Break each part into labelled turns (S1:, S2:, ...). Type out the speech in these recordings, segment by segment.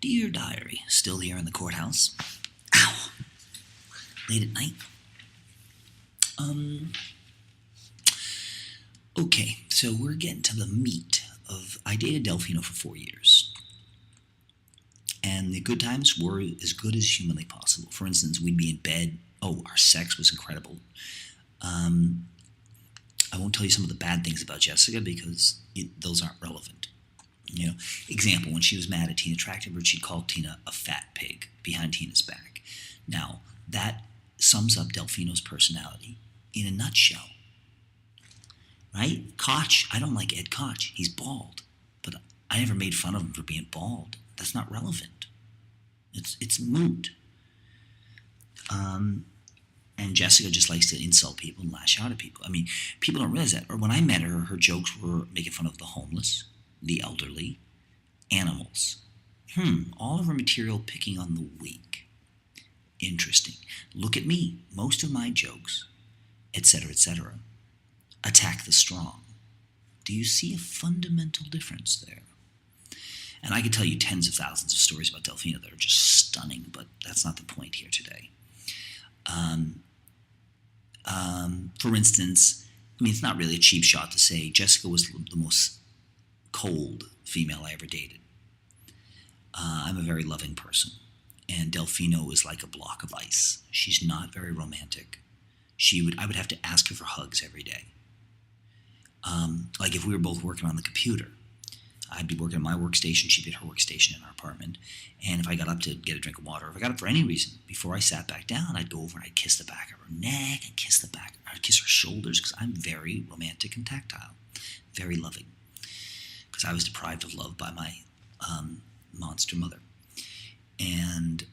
S1: Dear Diary, still here in the courthouse. Ow! Late at night. Okay, so we're getting to the meat of, I dated Delfino for 4 years. And the good times were as good as humanly possible. For instance, we'd be in bed. Oh, our sex was incredible. I won't tell you some of the bad things about Jessica because those aren't relevant. You know, example, when she was mad at Tina Trachtenberg, she'd call Tina a fat pig behind Tina's back. Now, that sums up Delfino's personality in a nutshell. Right? Koch, I don't like Ed Koch. He's bald. But I never made fun of him for being bald. That's not relevant. It's moot. And Jessica just likes to insult people and lash out at people. I mean, people don't realize that. Or when I met her, her jokes were making fun of the homeless, the elderly, animals. All of her material picking on the weak. Interesting. Look at me. Most of my jokes, etc., attack the strong. Do you see a fundamental difference there? And I could tell you tens of thousands of stories about Delfino that are just stunning, but that's not the point here today. For instance, I mean, it's not really a cheap shot to say Jessica was the most cold female I ever dated. I'm a very loving person, and Delfino is like a block of ice. She's not very romantic. I would have to ask her for hugs every day. Like if we were both working on the computer, I'd be working at my workstation, she'd be at her workstation in our apartment, and if I got up to get a drink of water, or if I got up for any reason, before I sat back down, I'd go over and I'd kiss the back of her neck, and I'd kiss her shoulders, because I'm very romantic and tactile, very loving, because I was deprived of love by my monster mother. And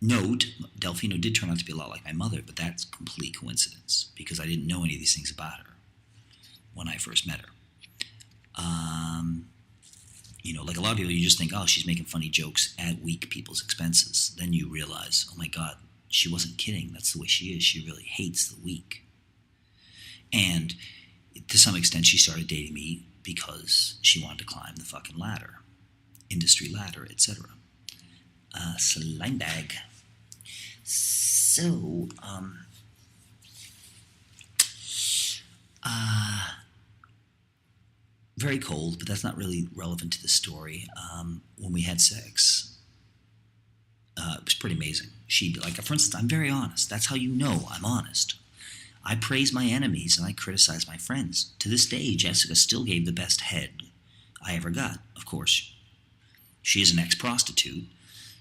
S1: note, Delfino did turn out to be a lot like my mother, but that's complete coincidence, because I didn't know any of these things about her when I first met her. You know, like a lot of people, you just think, oh, she's making funny jokes at weak people's expenses. Then you realize, oh my God, she wasn't kidding. That's the way she is. She really hates the weak. And to some extent, she started dating me because she wanted to climb the fucking ladder, industry ladder, etc. Slime bag. So, very cold, but that's not really relevant to the story. When we had sex, it was pretty amazing. For instance, I'm very honest. That's how you know I'm honest. I praise my enemies and I criticize my friends. To this day, Jessica still gave the best head I ever got. Of course, she is an ex-prostitute,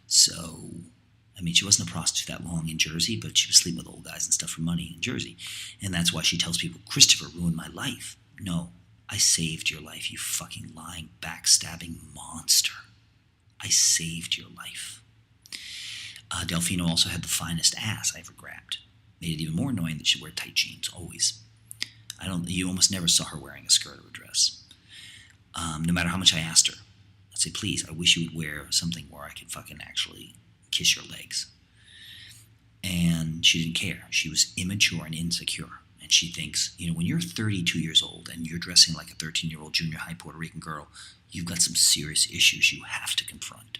S1: so, I mean, she wasn't a prostitute that long in Jersey, but she was sleeping with old guys and stuff for money in Jersey. And that's why she tells people, Christopher ruined my life. No. I saved your life, you fucking lying, backstabbing monster. I saved your life. Delfino also had the finest ass I ever grabbed. Made it even more annoying that she'd wear tight jeans, always. You almost never saw her wearing a skirt or a dress. No matter how much I asked her, I'd say, please, I wish you would wear something where I could fucking actually kiss your legs. And she didn't care. She was immature and insecure. And she thinks, you know, when you're 32 years old and you're dressing like a 13-year-old junior high Puerto Rican girl, you've got some serious issues you have to confront.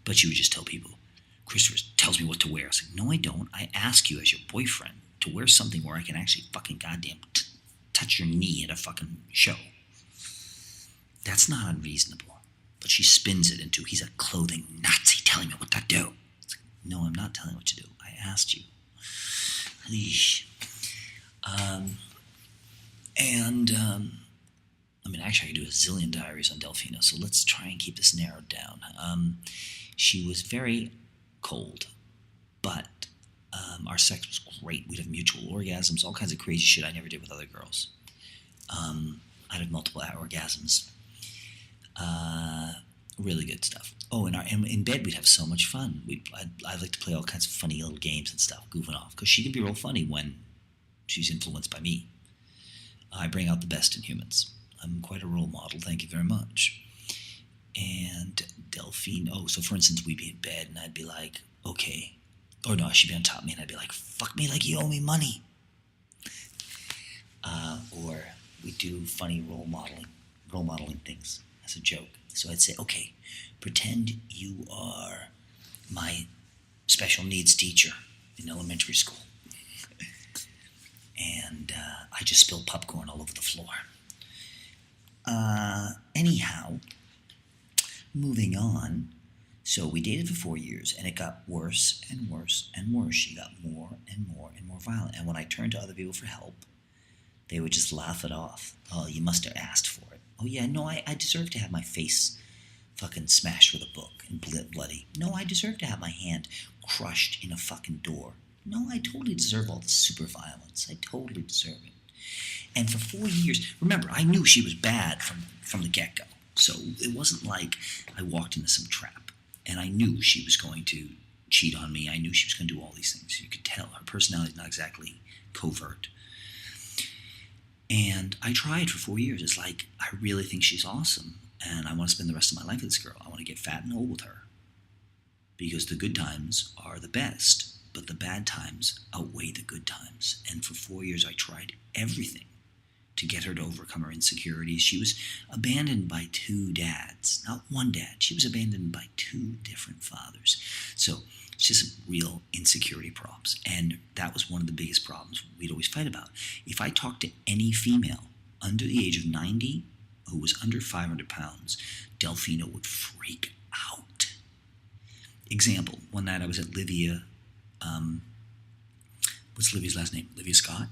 S1: But she would just tell people, Christopher tells me what to wear. I was like, no, I don't. I ask you as your boyfriend to wear something where I can actually fucking goddamn touch your knee at a fucking show. That's not unreasonable. But she spins it into, he's a clothing Nazi telling me what to do. It's like, no, I'm not telling you what to do. I asked you. Eesh. I mean, actually, I could do a zillion diaries on Delfino, so let's try and keep this narrowed down. She was very cold, but our sex was great. We'd have mutual orgasms, all kinds of crazy shit I never did with other girls. I'd have multiple orgasms. Really good stuff. Oh, and in bed, we'd have so much fun. I'd like to play all kinds of funny little games and stuff, goofing off, because she can be real funny when she's influenced by me. I bring out the best in humans. I'm quite a role model, thank you very much. And Delfino, so for instance, we'd be in bed and I'd be like, okay. Or no, she'd be on top of me and I'd be like, fuck me like you owe me money. Or we'd do funny role modeling things as a joke. So I'd say, okay, pretend you are my special needs teacher in elementary school. And I just spilled popcorn all over the floor. Anyhow, moving on. So we dated for 4 years, and it got worse and worse and worse. She got more and more and more violent. And when I turned to other people for help, they would just laugh it off. Oh, you must have asked for it. Oh, yeah, no, I deserve to have my face fucking smashed with a book and bloody. No, I deserve to have my hand crushed in a fucking door. No, I totally deserve all the super violence. I totally deserve it. And for 4 years, remember, I knew she was bad from the get-go. So it wasn't like I walked into some trap. And I knew she was going to cheat on me. I knew she was going to do all these things. You could tell. Her personality is not exactly covert. And I tried for 4 years. It's like, I really think she's awesome. And I want to spend the rest of my life with this girl. I want to get fat and old with her. Because the good times are the best. But the bad times outweigh the good times. And for 4 years, I tried everything to get her to overcome her insecurities. She was abandoned by 2 dads. Not one dad. She was abandoned by 2 different fathers. So it's just real insecurity problems. And that was one of the biggest problems we'd always fight about. If I talked to any female under the age of 90 who was under 500 pounds, Delfino would freak out. Example, one night I was at Livia, what's Livia's last name? Livia Scott,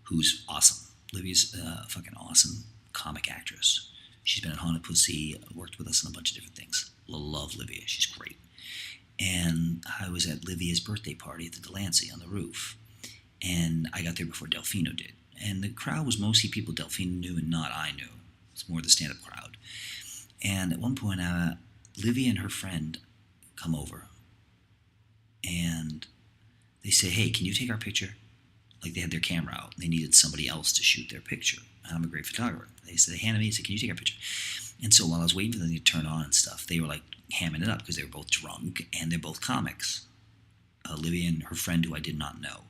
S1: who's awesome. Livia's a fucking awesome comic actress. She's been in Haunted Pussy, worked with us on a bunch of different things. Love Livia. She's great. And I was at Livia's birthday party at the Delancey on the roof. And I got there before Delfino did. And the crowd was mostly people Delfino knew and not I knew. It's more the stand-up crowd. And at one point, Livia and her friend come over. And they say, hey, can you take our picture? Like, they had their camera out. They needed somebody else to shoot their picture. And I'm a great photographer. They handed me and said, can you take our picture? And so while I was waiting for them to turn on and stuff, they were like hamming it up because they were both drunk and they're both comics. Olivia and her friend who I did not know.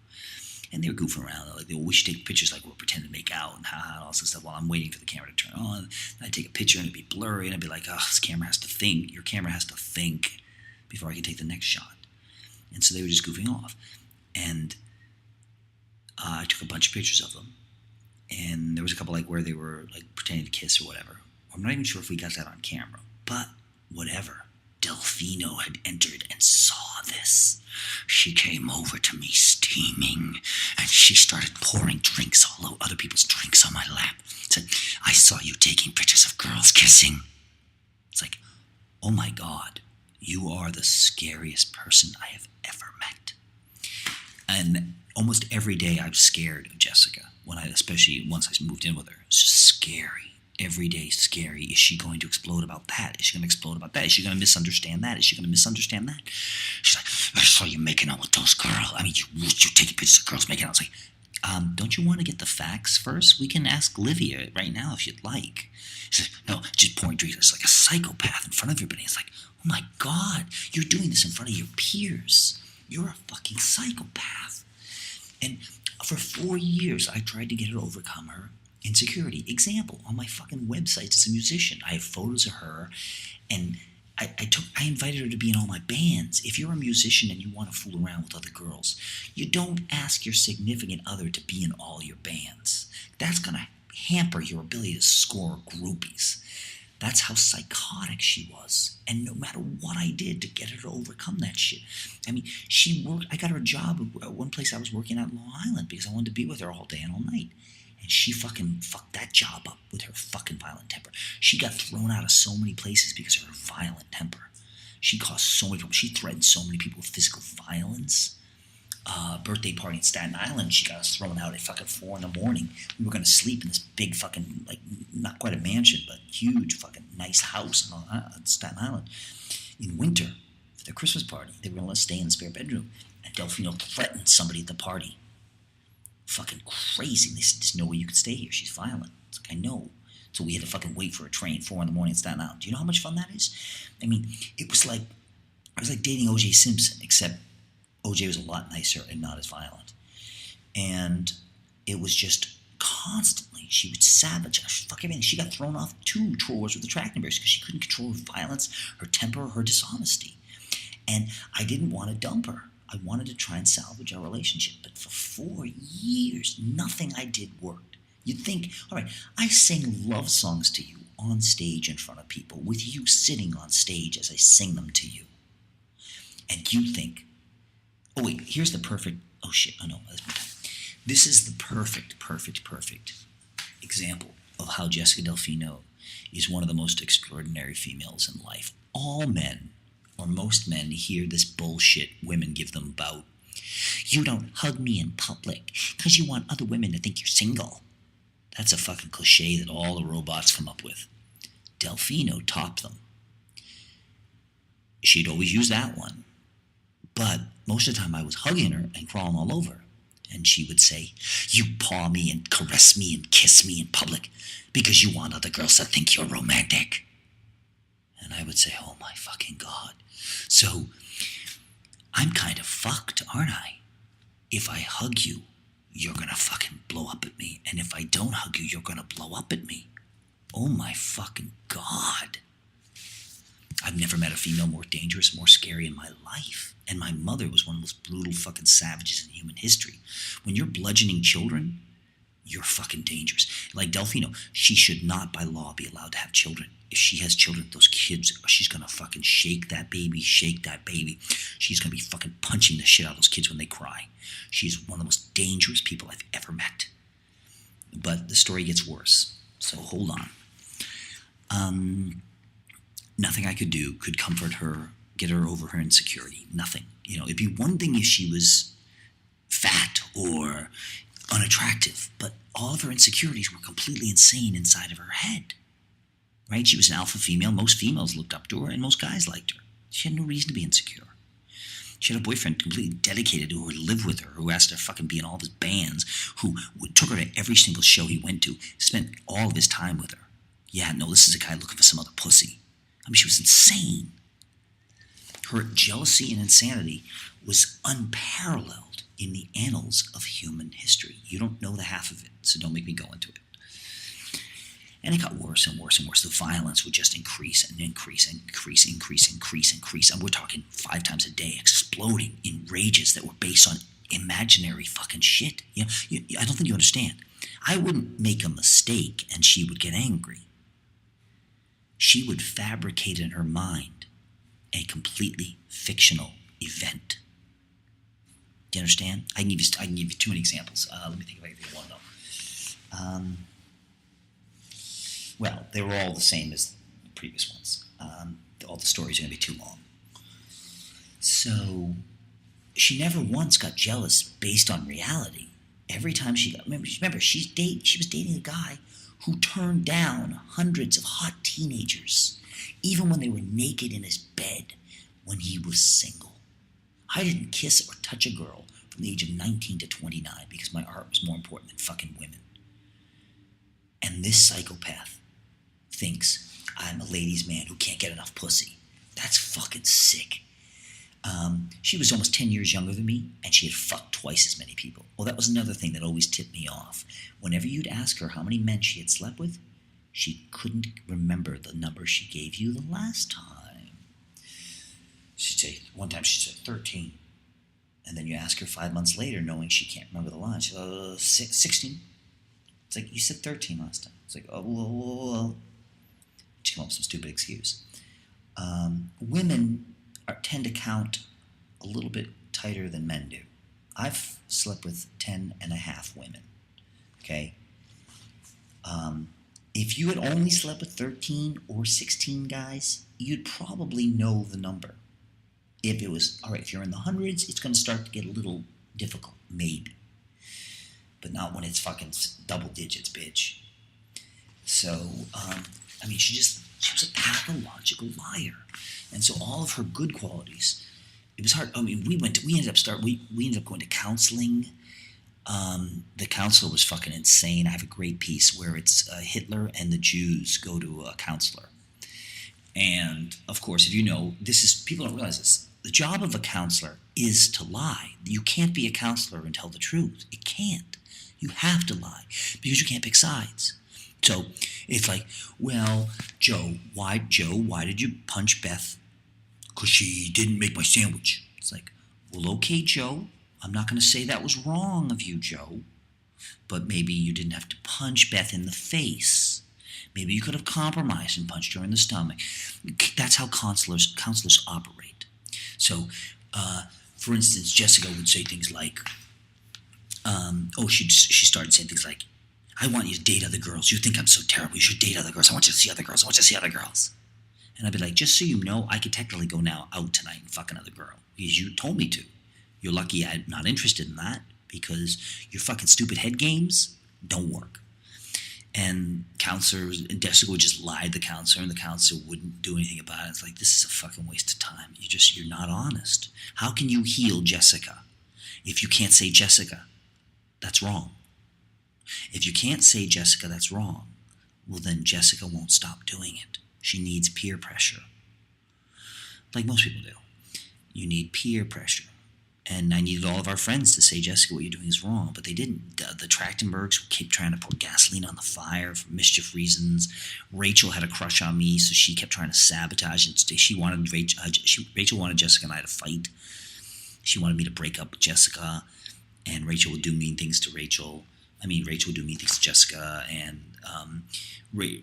S1: And they were goofing around. They're like, we should take pictures like we're pretending to make out and all this stuff while I'm waiting for the camera to turn on. And I'd take a picture and it'd be blurry and I'd be like, oh, this camera has to think. Your camera has to think before I can take the next shot. And so they were just goofing off. And I took a bunch of pictures of them. And there was a couple like where they were like pretending to kiss or whatever. I'm not even sure if we got that on camera. But whatever. Delfino had entered and saw this. She came over to me steaming, and she started pouring drinks all over other people's drinks on my lap. Said, I saw you taking pictures of girls kissing. It's like, oh my God, you are the scariest person I have ever met. And almost every day I was scared of Jessica, especially once I moved in with her. It's just scary. Every day scary. Is she going to explode about that? Is she going to explode about that? Is she going to misunderstand that? Is she going to misunderstand that? She's like, I saw you making out with those girls. I mean, you taking pictures of girls making out. It's like, don't you want to get the facts first? We can ask Livia right now if you'd like. She said, no, just pouring drinks. It's like a psychopath in front of everybody. It's like, oh my God, you're doing this in front of your peers. You're a fucking psychopath. And for 4 years, I tried to get her to overcome her insecurity. Example, on my fucking website as a musician, I have photos of her, and I invited her to be in all my bands. If you're a musician and you want to fool around with other girls, you don't ask your significant other to be in all your bands. That's going to hamper your ability to score groupies. That's how psychotic she was. And no matter what I did to get her to overcome that shit. I mean, I got her a job at one place I was working at Long Island because I wanted to be with her all day and all night. And she fucking fucked that job up with her fucking violent temper. She got thrown out of so many places because of her violent temper. She caused so many problems. She threatened so many people with physical violence. Birthday party in Staten Island, she got us thrown out at fucking 4 in the morning. We were going to sleep in this big fucking, like, not quite a mansion, but huge fucking nice house in Staten Island. In winter, for their Christmas party, they were going to let us stay in the spare bedroom. And Delfino threatened somebody at the party. Fucking crazy. They said, there's no way you could stay here. She's violent. It's like, I know. So we had to fucking wait for a train 4 in the morning in Staten Island. Do you know how much fun that is? I mean, it was like dating O.J. Simpson, except O.J. was a lot nicer and not as violent. And it was just constantly. She would savage fuck everything. She got thrown off 2 tours with the Trachtenbergs because she couldn't control her violence, her temper, her dishonesty. And I didn't want to dump her. I wanted to try and salvage our relationship. But for 4 years, nothing I did worked. You'd think, all right, I sing love songs to you on stage in front of people, with you sitting on stage as I sing them to you. And you think, oh wait, here's the perfect, oh shit, oh no, this is the perfect example of how Jessica Delfino is one of the most extraordinary females in life. All men, or most men, hear this bullshit women give them about, you don't hug me in public because you want other women to think you're single. That's a fucking cliche that all the robots come up with. Delfino topped them. She'd always use that one. But most of the time I was hugging her and crawling all over. And she would say, you paw me and caress me and kiss me in public because you want other girls to think you're romantic. And I would say, oh my fucking God. So I'm kind of fucked, aren't I? If I hug you, you're gonna fucking blow up at me. And if I don't hug you, you're gonna blow up at me. Oh my fucking God. I've never met a female more dangerous, more scary in my life. And my mother was one of the most brutal fucking savages in human history. When you're bludgeoning children, you're fucking dangerous. Like Delfino, she should not by law be allowed to have children. If she has children, those kids, she's gonna fucking shake that baby. She's gonna be fucking punching the shit out of those kids when they cry. She's one of the most dangerous people I've ever met. But the story gets worse, so hold on. Nothing I could do could comfort her, get her over her insecurity. Nothing. You know, it'd be one thing if she was fat or unattractive, but all of her insecurities were completely insane inside of her head. Right? She was an alpha female. Most females looked up to her, and most guys liked her. She had no reason to be insecure. She had a boyfriend completely dedicated to her, who lived with her, who asked her to fucking be in all of his bands, who took her to every single show he went to, spent all of his time with her. Yeah, no, this is a guy looking for some other pussy. I mean, she was insane. Her jealousy and insanity was unparalleled in the annals of human history. You don't know the half of it, so don't make me go into it. And it got worse and worse and worse. The violence would just increase and increase and increase. And we're talking 5 times a day, exploding in rages that were based on imaginary fucking shit. You know, I don't think you understand. I wouldn't make a mistake and she would get angry. She would fabricate in her mind a completely fictional event. Do you understand? I can give you too many examples. Let me think if I can think of one though. Well, they were all the same as the previous ones. All the stories are going to be too long. So she never once got jealous based on reality. Every time she got, remember, she was dating a guy who turned down hundreds of hot teenagers, even when they were naked in his bed when he was single. I didn't kiss or touch a girl from the age of 19 to 29 because my art was more important than fucking women. And this psychopath thinks I'm a ladies' man who can't get enough pussy. That's fucking sick. She was almost 10 years younger than me, and she had fucked twice as many people. Well, that was another thing that always tipped me off. Whenever you'd ask her how many men she had slept with, she couldn't remember the number she gave you the last time. She'd say, one time she said 13. And then you ask her 5 months later, knowing she can't remember the line, she said, 16. It's like, you said 13 last time. It's like, oh, well. She came up with some stupid excuse. Women tend to count a little bit tighter than men do. I've slept with 10 and a half women, okay? If you had only slept with 13 or 16 guys, you'd probably know the number. If it was, all right, if you're in the hundreds, it's going to start to get a little difficult, maybe. But not when it's fucking double digits, bitch. So, I mean, she was a pathological liar. And so all of her good qualities, it was hard. I mean, we ended up going to counseling. The counselor was fucking insane. I have a great piece where it's Hitler and the Jews go to a counselor. And of course, if you know, people don't realize this. The job of a counselor is to lie. You can't be a counselor and tell the truth. It can't. You have to lie because you can't pick sides. So it's like, well, Joe, why did you punch Beth? Because she didn't make my sandwich. It's like, well, okay, Joe, I'm not going to say that was wrong of you, Joe, but maybe you didn't have to punch Beth in the face. Maybe you could have compromised and punched her in the stomach. That's how counselors operate. So, for instance, Jessica would say things like, she started saying things like, I want you to date other girls. You think I'm so terrible. You should date other girls. I want you to see other girls. I want you to see other girls. And I'd be like, just so you know, I could technically go now out tonight and fuck another girl because you told me to. You're lucky I'm not interested in that because your fucking stupid head games don't work. And counselors, and Jessica would just lie to the counselor, and the counselor wouldn't do anything about it. It's like, this is a fucking waste of time. You're not honest. How can you heal Jessica if you can't say Jessica? That's wrong. If you can't say Jessica, that's wrong, well then Jessica won't stop doing it. She needs peer pressure. Like most people do. You need peer pressure. And I needed all of our friends to say, Jessica, what you're doing is wrong. But they didn't. The Trachtenbergs kept trying to pour gasoline on the fire for mischief reasons. Rachel had a crush on me, so she kept trying to sabotage. And Rachel wanted Jessica and I to fight. She wanted me to break up with Jessica. And Rachel would do mean things to Rachel. Rachel would do mean things to Jessica. And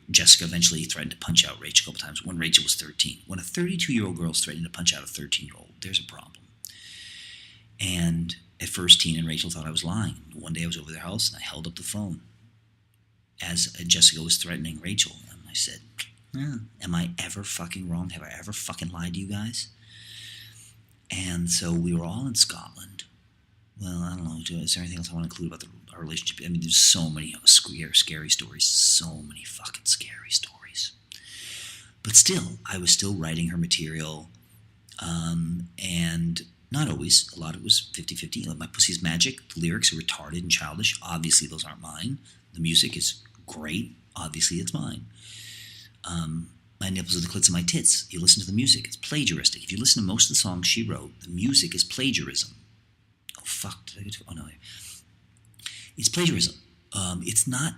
S1: Jessica eventually threatened to punch out Rachel a couple times when Rachel was 13. When a 32-year-old girl is threatening to punch out a 13-year-old, there's a problem. And at first, Tina and Rachel thought I was lying. One day I was over their house, and I held up the phone as Jessica was threatening Rachel. And I said, am I ever fucking wrong? Have I ever fucking lied to you guys? And so we were all in Scotland. Well, I don't know. Is there anything else I want to include about our relationship? There's so many scary stories. So many fucking scary stories. But still, I was still writing her material. And not always. A lot of it was 50-50. Like, My Pussy is Magic. The lyrics are retarded and childish. Obviously, those aren't mine. The music is great. Obviously, it's mine. My Nipples are the Clits of my Tits. You listen to the music. It's plagiaristic. If you listen to most of the songs she wrote, the music is plagiarism. Oh, fuck. Did I get to... Oh, no. It's plagiarism. It's not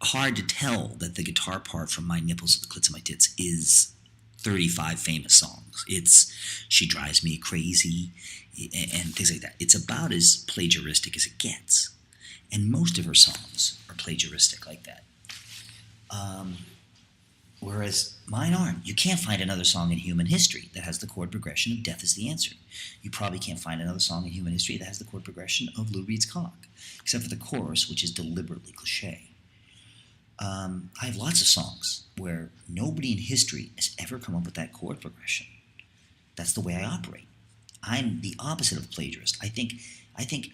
S1: hard to tell that the guitar part from My Nipples are the Clits of my Tits is 35 famous songs. It's She Drives Me Crazy and things like that. It's about as plagiaristic as it gets. And most of her songs are plagiaristic like that. Whereas mine aren't. You can't find another song in human history that has the chord progression of Death is the Answer. You probably can't find another song in human history that has the chord progression of Lou Reed's Cock, except for the chorus, which is deliberately cliche. I have lots of songs where nobody in history has ever come up with that chord progression. That's the way I operate. I'm the opposite of a plagiarist. I think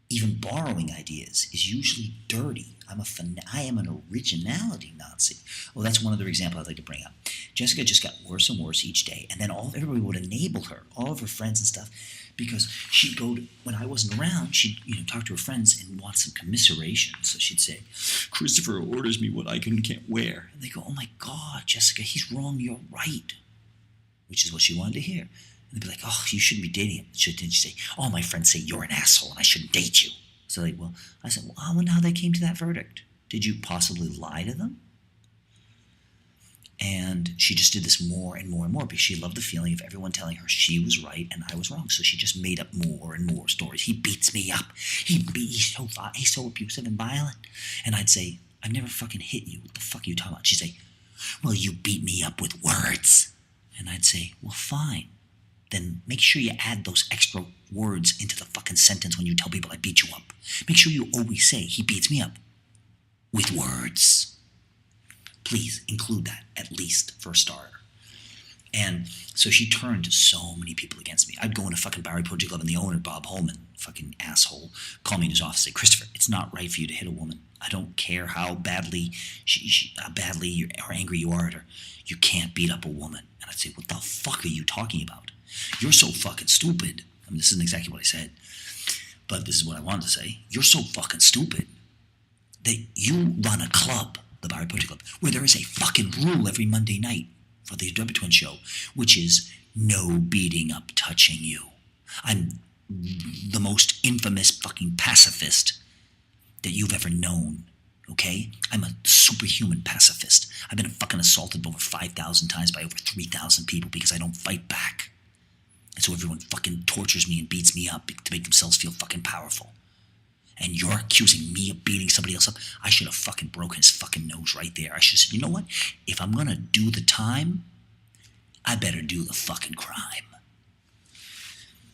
S1: even borrowing ideas is usually dirty. I am an originality Nazi. Well, that's one other example I'd like to bring up. Jessica just got worse and worse each day, and then everybody would enable her, all of her friends and stuff, because she'd go to, when I wasn't around, she'd talk to her friends and want some commiseration. So she'd say, Christopher orders me what I can and can't wear. And they go, oh my God, Jessica, he's wrong, you're right. Which is what she wanted to hear. And they'd be like, oh, you shouldn't be dating him. Then she'd say, oh, my friends say you're an asshole and I shouldn't date you. So I said, well, I wonder how they came to that verdict. Did you possibly lie to them? And she just did this more and more and more because she loved the feeling of everyone telling her she was right and I was wrong. So she just made up more and more stories. He beats me up. He's so abusive and violent. And I'd say, I've never fucking hit you. What the fuck are you talking about? She'd say, well, you beat me up with words. And I'd say, well, fine. Then make sure you add those extra words into the fucking sentence when you tell people I beat you up. Make sure you always say, he beats me up with words. Please include that, at least, for a starter. And so she turned to so many people against me. I'd go into fucking Bowery Poetry Club and the owner, Bob Holman, fucking asshole, call me in his office and say, Christopher, it's not right for you to hit a woman. I don't care how badly or angry you are at her. You can't beat up a woman. And I'd say, what the fuck are you talking about? You're so fucking stupid. This isn't exactly what I said, but this is what I wanted to say. You're so fucking stupid that you run a club, the Bowery Poetry Club, where there is a fucking rule every Monday night for the ODebra Twin show, which is no beating up, touching you. I'm the most infamous fucking pacifist that you've ever known, okay? I'm a superhuman pacifist. I've been fucking assaulted over 5,000 times by over 3,000 people because I don't fight back. And so everyone fucking tortures me and beats me up to make themselves feel fucking powerful. And you're accusing me of beating somebody else up? I should have fucking broken his fucking nose right there. I should have said, you know what? If I'm gonna do the time, I better do the fucking crime.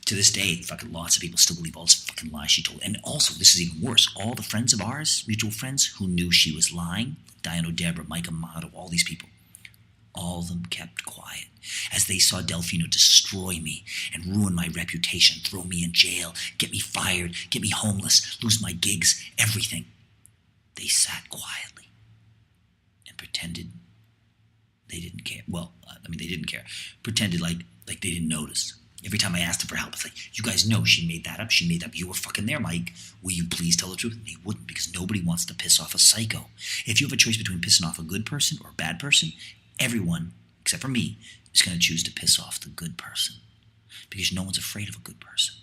S1: To this day, fucking lots of people still believe all this fucking lies she told. And also, this is even worse. All the friends of ours, mutual friends, who knew she was lying, Tanya ODebra, Mike Amato, all these people, all of them kept quiet as they saw Delfino destroy me and ruin my reputation, throw me in jail, get me fired, get me homeless, lose my gigs, everything. They sat quietly and pretended they didn't care. Well, they didn't care. Pretended like they didn't notice. Every time I asked them for help, it's like, you guys know she made that up. She made that up. You were fucking there, Mike. Will you please tell the truth? And they wouldn't, because nobody wants to piss off a psycho. If you have a choice between pissing off a good person or a bad person, everyone, except for me, is going to choose to piss off the good person, because no one's afraid of a good person.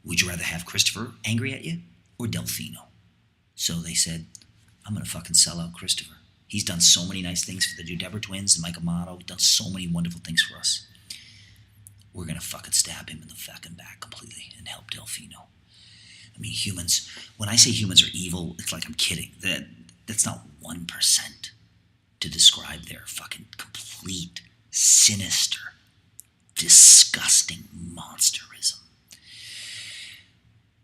S1: Would you rather have Christopher angry at you or Delfino? So they said, I'm going to fucking sell out Christopher. He's done so many nice things for the ODebra twins and Mike Amato, done so many wonderful things for us. We're going to fucking stab him in the fucking back completely and help Delfino. I mean, humans, when I say humans are evil, it's like I'm kidding. That's not 1% to describe their fucking complete, sinister, disgusting monsterism.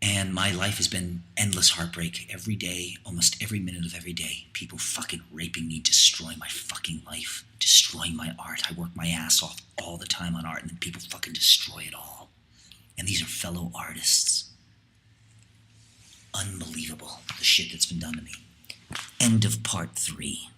S1: And my life has been endless heartbreak every day, almost every minute of every day. People fucking raping me, destroying my fucking life, destroying my art. I work my ass off all the time on art, and then people fucking destroy it all. And these are fellow artists. Unbelievable, the shit that's been done to me. End of part 3.